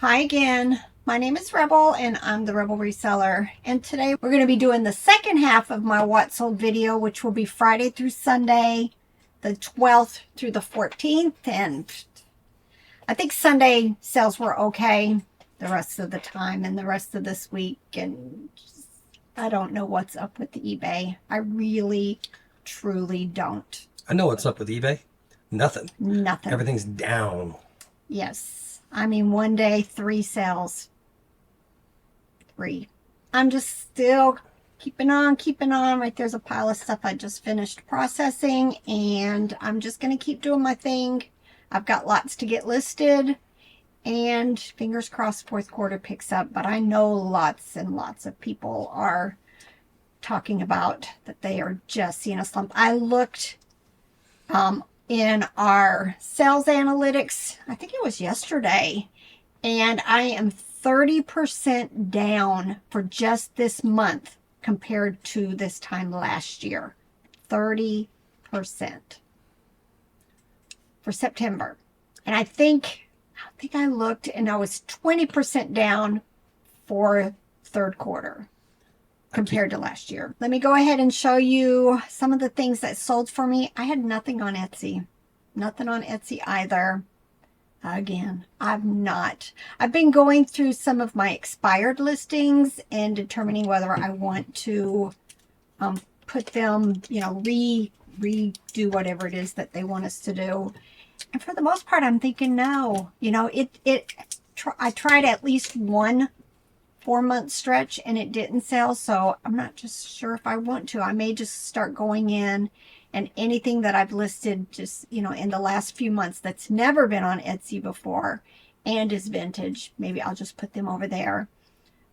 Hi again. My name is Rebel and I'm the Rebel Reseller. And today we're going to be doing the second half of my What Sold video, which will be Friday through Sunday, the 12th through the 14th. And I think Sunday sales were okay the rest of the time and the rest of this week. And I don't know what's up with the eBay. I really, truly don't. I know what's up with eBay. Nothing. Nothing. Everything's down. Yes. I mean, one day, 3 sales. 3. I'm just still keeping on. Right there's a pile of stuff I just finished processing, and I'm just going to keep doing my thing. I've got lots to get listed, and fingers crossed fourth quarter picks up, but I know lots and lots of people are talking about that they are just seeing a slump. I looked in our sales analytics, I think it was yesterday, and I am 30% down for just this month compared to this time last year. 30% for September. And I think I looked and I was 20% down for third quarter compared to last year. Let me go ahead and show you some of the things that sold for me. I had nothing on Etsy. Nothing on Etsy either. Again, I've been going through some of my expired listings and determining whether I want to put them, redo whatever it is that they want us to do. And for the most part, I'm thinking no. I tried at least one 4-month stretch and it didn't sell, so I'm not just sure if I want to. I may just start going in and anything that I've listed just in the last few months that's never been on Etsy before and is vintage, maybe I'll just put them over there.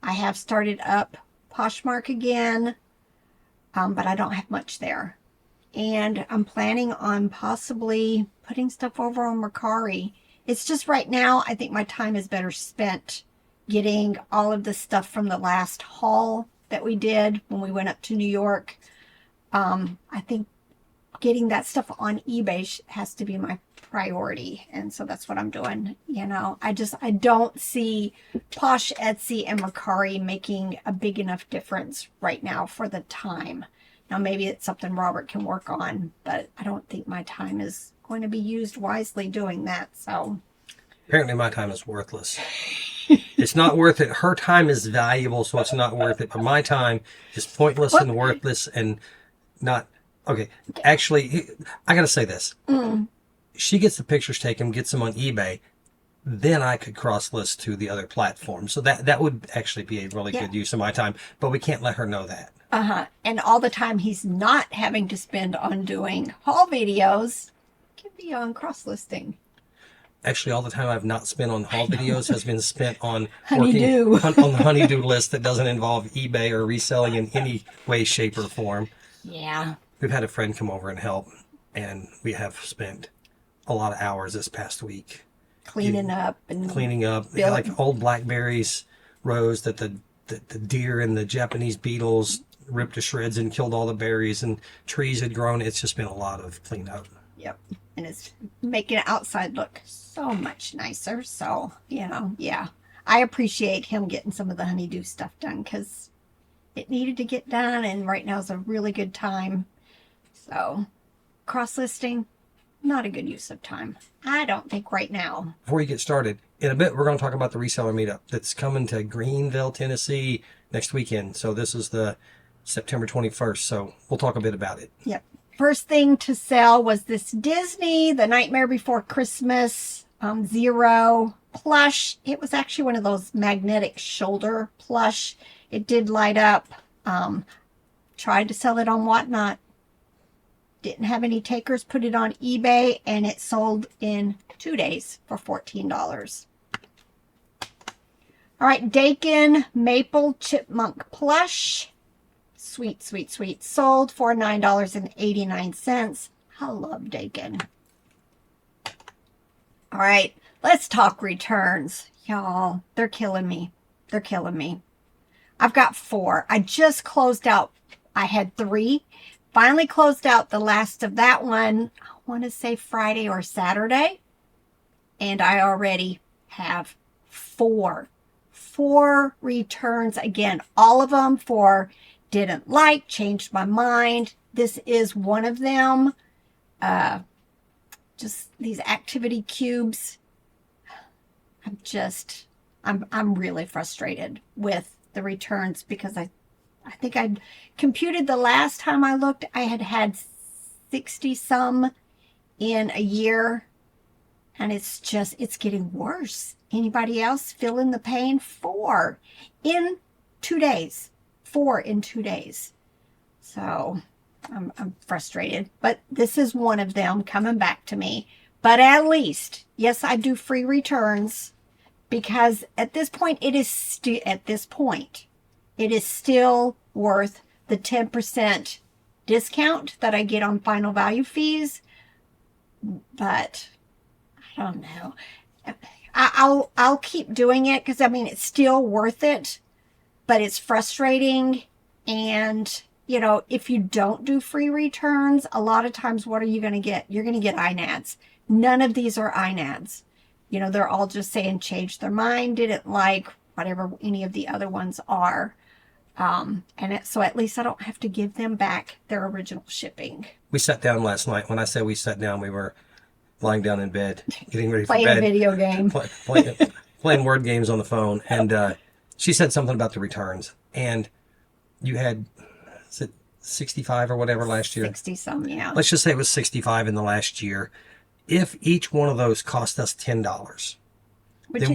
I have started up Poshmark again, but I don't have much there, and I'm planning on possibly putting stuff over on Mercari. It's just right now I think my time is better spent getting all of the stuff from the last haul that we did when we went up to New York. I think getting that stuff on eBay has to be my priority. And so that's what I'm doing. I don't see Posh, Etsy, and Mercari making a big enough difference right now for the time. Now, maybe it's something Robert can work on, but I don't think my time is going to be used wisely doing that. So apparently my time is worthless. It's not worth it. Her time is valuable, so it's not worth it. But my time is pointless and worthless and not... Okay, actually, I got to say this. She gets the pictures taken, gets them on eBay, then I could cross-list to the other platforms. So that would actually be a really good use of my time. But we can't let her know that. And all the time he's not having to spend on doing haul videos can be on cross-listing. Actually, all the time I've not spent on haul videos has been spent on honeydew. working on the honeydew list that doesn't involve eBay or reselling in any way, shape, or form. Yeah. We've had a friend come over and help, and we have spent a lot of hours this past week cleaning up, like old blackberries rows that the deer and the Japanese beetles ripped to shreds and killed all the berries, and trees had grown. It's just been a lot of cleanup. Yep. And it's making it outside look so much nicer. So, yeah. I appreciate him getting some of the honeydew stuff done because it needed to get done, and right now is a really good time. So, cross-listing, not a good use of time. I don't think right now. Before you get started, in a bit we're going to talk about the reseller meetup that's coming to Greenville, Tennessee next weekend. So this is the September 21st. So we'll talk a bit about it. Yep. First thing to sell was this Disney, The Nightmare Before Christmas, Zero plush. It was actually one of those magnetic shoulder plush. It did light up. Tried to sell it on Whatnot. Didn't have any takers. Put it on eBay, and it sold in 2 days for $14. All right, Dakin Maple Chipmunk Plush. Sweet, sweet, sweet. Sold for $9.89. I love Dakin. All right, let's talk returns. Y'all, they're killing me. They're killing me. I've got 4. I just closed out. I had 3. Finally closed out the last of that one, I want to say Friday or Saturday. And I already have four returns. Again, all of them for didn't like, changed my mind. This is one of them. Just these activity cubes. I'm really frustrated with the returns because I think I'd computed the last time I looked, I had 60 some in a year, and it's getting worse. Anybody else feeling the pain? 4 in 2 days. 4 in 2 days. So I'm frustrated, but this is one of them coming back to me. But at least, yes, I do free returns because at this point, it is still worth the 10% discount that I get on final value fees. But I don't know. I'll keep doing it because I mean it's still worth it, but it's frustrating. And you know, if you don't do free returns, a lot of times what are you going to get? You're going to get INADs. None of these are INADs. You know, they're all just saying changed their mind, didn't like whatever any of the other ones are. So at least I don't have to give them back their original shipping. We sat down last night. When I say we sat down, we were lying down in bed, getting ready for playing bed. A video game. Playing word games on the phone. And she said something about the returns. And you had, is it 65 or whatever last year? 60 some, yeah. Let's just say it was 65 in the last year. If each one of those cost us $10, Which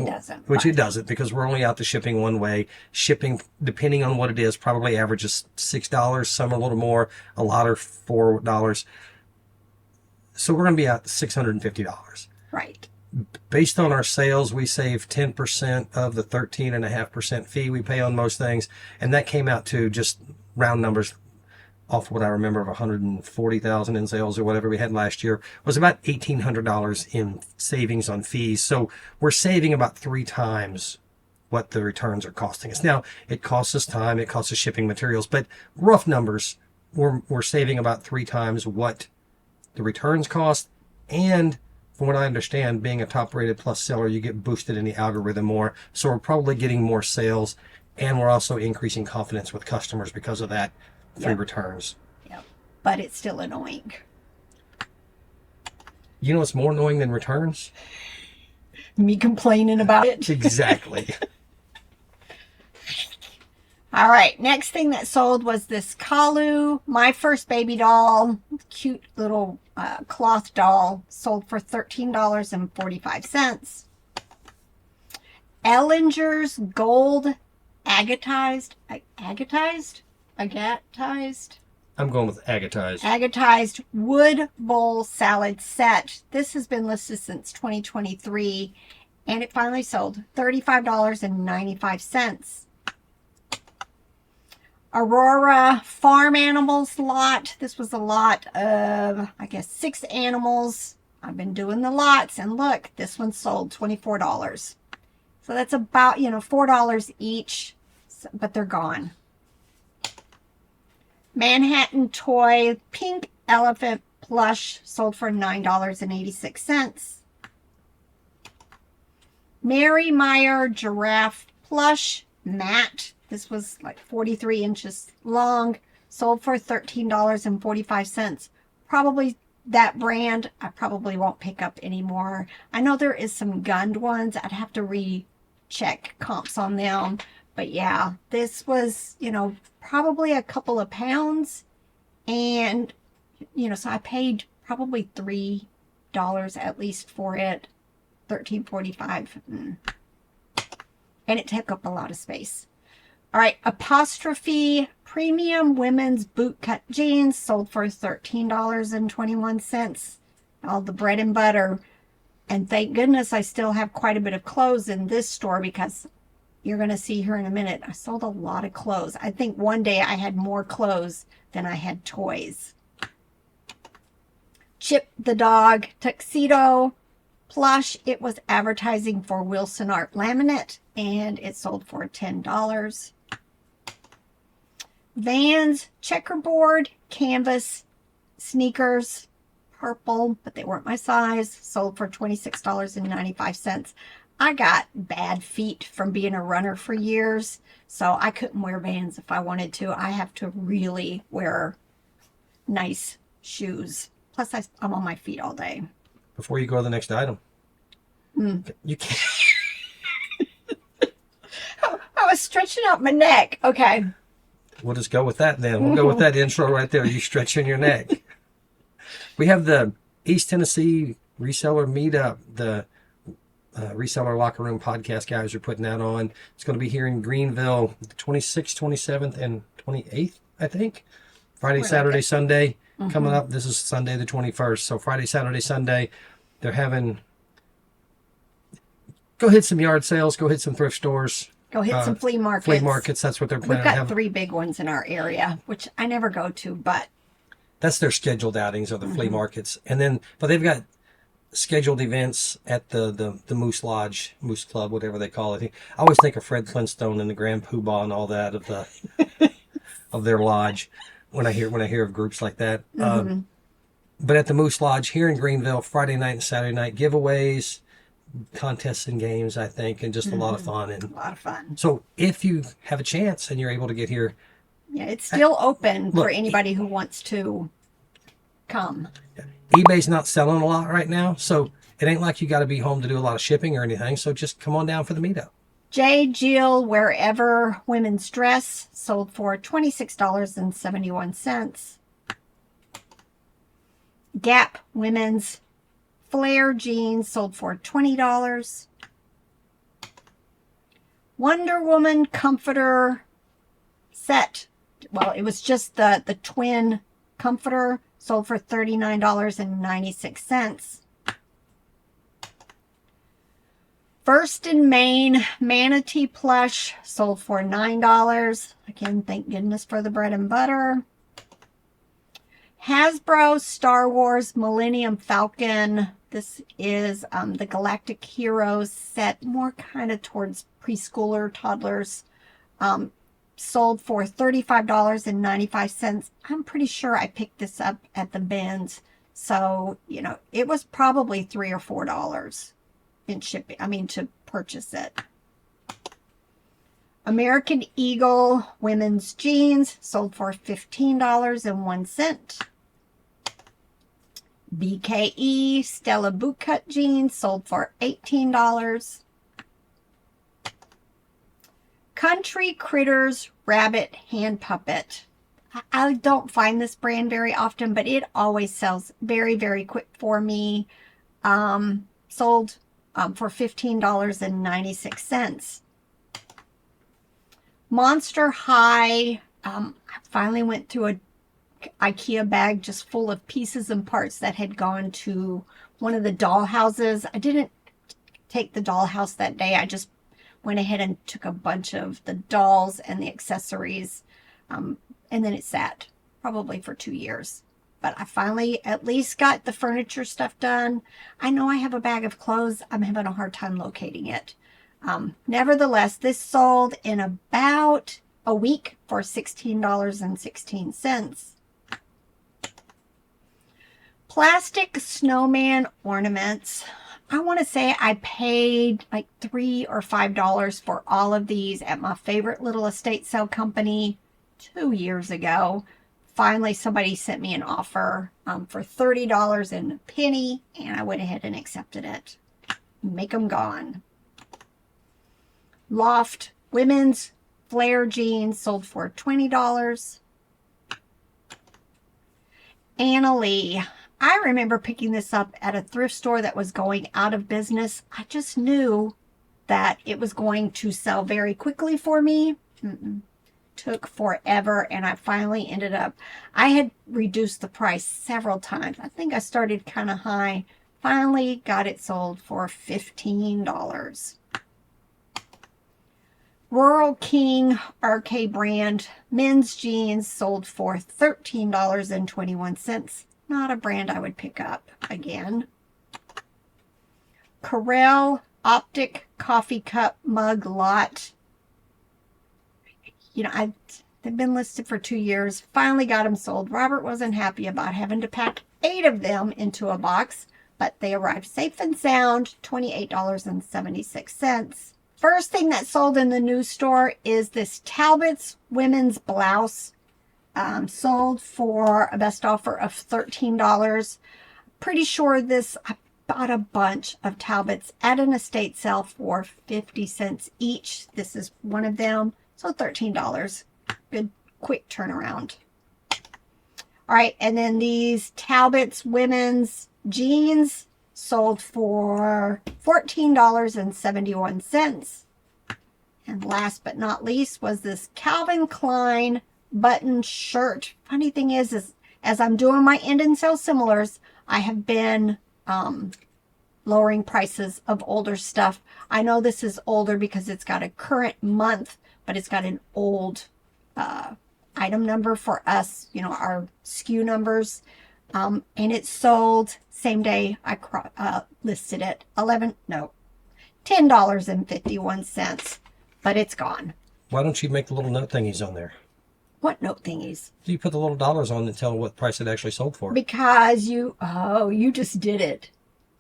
it doesn't because we're only out the shipping one way. Shipping, depending on what it is, probably averages $6. Some are a little more. A lot are $4. So we're going to be out $650. Right. Based on our sales, we save 10% of the 13.5% fee we pay on most things. And that came out to just round numbers off what I remember of 140,000 in sales or whatever we had last year was about $1,800 in savings on fees. So we're saving about 3 times what the returns are costing us. Now, it costs us time, it costs us shipping materials, but rough numbers, we're saving about 3 times what the returns cost. And from what I understand, being a top rated plus seller, you get boosted in the algorithm more. So we're probably getting more sales, and we're also increasing confidence with customers because of that. Free returns. Yep. But it's still annoying. You know what's more annoying than returns? Me complaining about it. Exactly. All right. Next thing that sold was this Kalu, my first baby doll. Cute little cloth doll. Sold for $13.45. Ellinger's gold agatized. I'm going with agatized. Agatized wood bowl salad set. This has been listed since 2023, and it finally sold $35.95. Aurora farm animals lot. This was a lot of, I guess, 6 animals. I've been doing the lots, and look, this one sold $24. So that's about, $4 each, but they're gone. Manhattan toy pink elephant plush sold for $9.86. Mary Meyer giraffe plush mat. This was like 43 inches long. Sold for $13.45. Probably that brand I probably won't pick up anymore. I know there is some gunned ones. I'd have to recheck comps on them. But yeah, this was, probably a couple of pounds. And, so I paid probably $3 at least for it. $13.45. And it took up a lot of space. All right, Apostrophe premium women's bootcut jeans sold for $13.21. All the bread and butter. And thank goodness I still have quite a bit of clothes in this store because you're going to see here in a minute. I sold a lot of clothes. I think one day I had more clothes than I had toys. Chip the dog tuxedo plush. It was advertising for Wilson Art laminate, and it sold for $10. Vans checkerboard canvas sneakers, purple, but they weren't my size. Sold for $26.95. I got bad feet from being a runner for years, so I couldn't wear Vans if I wanted to. I have to really wear nice shoes. Plus, I'm on my feet all day. Before you go to the next item, you can't. I was stretching out my neck. Okay. We'll just go with that then. We'll go with that intro right there. You stretching your neck. We have the East Tennessee Reseller Meetup. The Reseller Locker Room podcast guys are putting that on. It's going to be here in Greenville, the 26th, 27th, and 28th, I think. Friday, Saturday, Sunday coming up. This is Sunday the 21st. So Friday, Saturday, Sunday, they're having... Go hit some yard sales. Go hit some thrift stores. Go hit some flea markets. Flea markets, that's what they're planning. We've got 3 big ones in our area, which I never go to, but... That's their scheduled outings, are the flea markets. And then, but they've got scheduled events at the Moose Lodge, Moose Club, whatever they call it. I always think of Fred Flintstone and the Grand Poobah and all that of the of their lodge when I hear of groups like that. But at the Moose Lodge here in Greenville, Friday night and Saturday night, giveaways, contests and games, I think, and just a lot of fun. And a lot of fun. So if you have a chance and you're able to get here, yeah, it's still open for anybody who wants to come. eBay's not selling a lot right now, so it ain't like you got to be home to do a lot of shipping or anything. So just come on down for the meetup. J. Jill Wherever Women's Dress sold for $26.71. Gap Women's Flare Jeans sold for $20. Wonder Woman Comforter Set. Well, it was just the twin comforter, sold for $39.96. First in Maine Manatee Plush sold for $9. Again, thank goodness for the bread and butter. Hasbro Star Wars Millennium Falcon. This is the Galactic Heroes set, more kind of towards preschooler, toddlers. Sold for $35.95. I'm pretty sure I picked this up at the bins. So, it was probably $3 or $4 in shipping. To purchase it. American Eagle Women's Jeans sold for $15.01. BKE Stella Bootcut Jeans sold for $18. Country Critters Rabbit Hand Puppet. I don't find this brand very often, but it always sells very, very quick for me. Sold for $15.96. Monster High. I finally went through a IKEA bag just full of pieces and parts that had gone to one of the doll houses. I didn't take the dollhouse that day. I just went ahead and took a bunch of the dolls and the accessories. And then it sat probably for 2 years. But I finally at least got the furniture stuff done. I know I have a bag of clothes. I'm having a hard time locating it. Nevertheless, this sold in about a week for $16.16. Plastic snowman ornaments. I want to say I paid like $3 or $5 for all of these at my favorite little estate sale company 2 years ago. Finally, somebody sent me an offer for $30 and a penny, and I went ahead and accepted it. Make them gone. Loft Women's Flare Jeans sold for $20. Anna Lee. I remember picking this up at a thrift store that was going out of business. I just knew that it was going to sell very quickly for me. Took forever, and I finally ended up, I had reduced the price several times. I think I started kind of high. Finally got it sold for $15. Rural King RK brand men's jeans sold for $13.21. Not a brand I would pick up again. Corel Optic Coffee Cup Mug Lot. They've been listed for 2 years. Finally got them sold. Robert wasn't happy about having to pack 8 of them into a box, but they arrived safe and sound, $28.76. First thing that sold in the new store is this Talbot's women's blouse. Sold for a best offer of $13. Pretty sure I bought a bunch of Talbots at an estate sale for 50 cents each. This is one of them. So $13. Good quick turnaround. All right, and then these Talbot's women's jeans sold for $14.71. And last but not least was this Calvin Klein button shirt. Funny thing is as I'm doing my end and sale similars, I have been lowering prices of older stuff. I know this is older because it's got a current month, but it's got an old item number for us, our SKU numbers. And it sold same day I listed it. $10.51, but it's gone. Why don't you make the little note thingies on there? What note thingies? You put the little dollars on and tell what price it actually sold for. Because you just did it.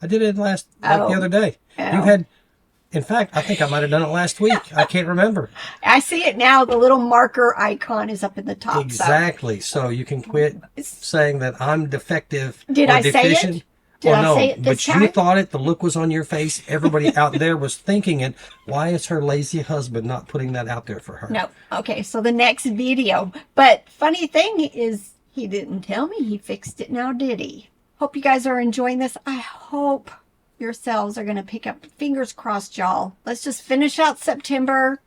I did it the other day. Oh. In fact, I think I might have done it last week. I can't remember. I see it now. The little marker icon is up in the top. Exactly. So you can quit saying that I'm defective Did or I say deficient. it? Did I say it this but time? You thought it. The look was on your face. Everybody out there was thinking it. Why is her lazy husband not putting that out there for her? No. Okay, so the next video. But funny thing is, he didn't tell me he fixed it now, did he? Hope you guys are enjoying this. I hope your sales are going to pick up. Fingers crossed, y'all. Let's just finish out September.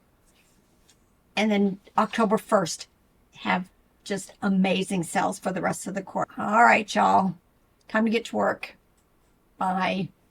And then October 1st, have just amazing sales for the rest of the quarter. All right, y'all. Time to get to work. Bye.